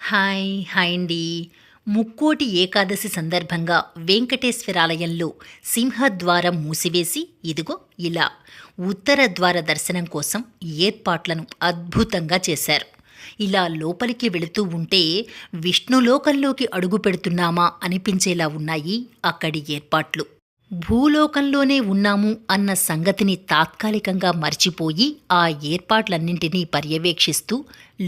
Hi అండి. ముక్కోటి ఏకాదశి సందర్భంగా వెంకటేశ్వరాలయంలో సింహద్వారం మూసివేసి ఇదిగో ఇలా ఉత్తర ద్వార దర్శనం కోసం ఏర్పాట్లను అద్భుతంగా చేశారు. ఇలా లోపలికి వెళుతూ ఉంటే విష్ణులోకంలోకి అడుగు పెడుతున్నామా అనిపించేలా ఉన్నాయి అక్కడి ఏర్పాట్లు. భూలోకంలోనే ఉన్నాము అన్న సంగతిని తాత్కాలికంగా మర్చిపోయి ఆ ఏర్పాట్లన్నింటినీ పర్యవేక్షిస్తూ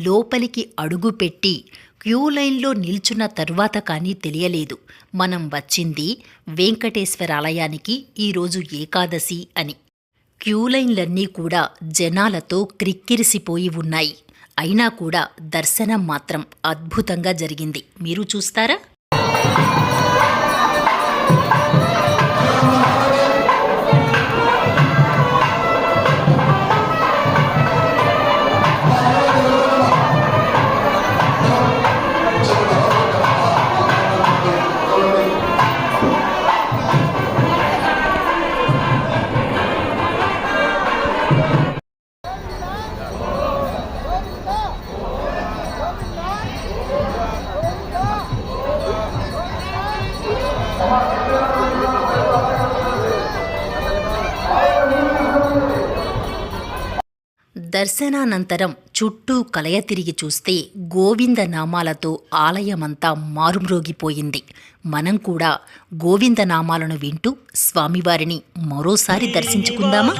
లోపలికి అడుగుపెట్టి క్యూ లైన్లో నిల్చున్న తరువాత కానీ తెలియలేదు మనం వచ్చింది వెంకటేశ్వరాలయానికి ఈరోజు ఏకాదశి అని. క్యూ లైన్లన్నీ కూడా జనాలతో క్రిక్కిరిసిపోయి ఉన్నాయి. అయినా కూడా దర్శనం మాత్రం అద్భుతంగా జరిగింది. మీరు చూస్తారా? దర్శనానంతరం చుట్టూ కలయ తిరిగి చూస్తే గోవింద నామాలతో ఆలయమంతా మారుమ్రోగిపోయింది. మనం కూడా గోవింద నామాలను వింటూ స్వామివారిని మరోసారి దర్శించుకుందామా?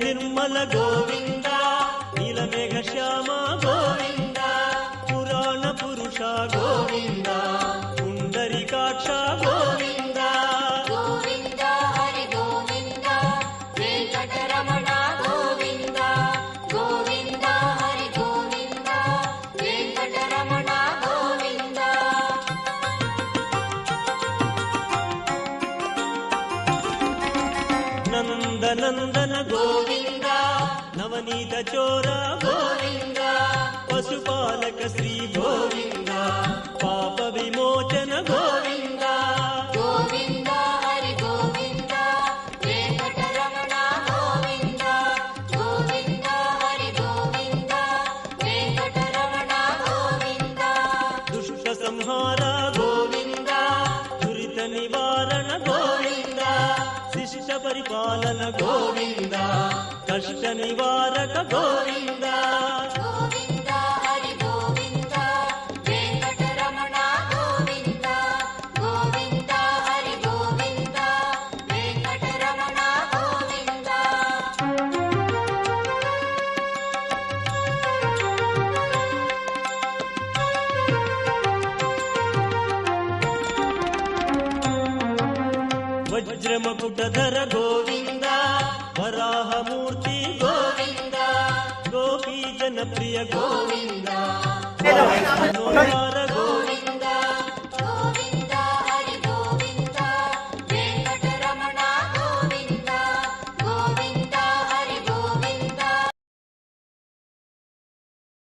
నిర్మల గోవింద నీలమేఘ శ్యామ గోవింద పురాణ పురుష గోవింద పుండరీకాక్ష గోవింద గోవింద హరి గోవింద వెంకటరమణ గోవింద గోవింద హరి గోవింద వెంకటరమణ గోవింద. నందనందన గోవింద నవనీత చోర గోవింద పశుపాలక శ్రీ గోవింద పాప విమోచన గోవింద గోవింద హరి గోవింద వెంకటరమణ గోవింద గోవింద హరి గోవింద వెంకటరమణ గోవింద. దుష్ట సంహార గోవింద దురిత నివారణ గోవింద శిష్ట పరిపాలన గోవింద కష్ట నివారక గోవింద గోవింద హరి గోవింద వెంకటరమణ గోవింద గోవింద హరి గోవింద వెంకటరమణ గోవింద. వజ్రమకుటధర గోవింద వరాహమూర్తి గోవింద గోపీ జనప్రియ గోవింద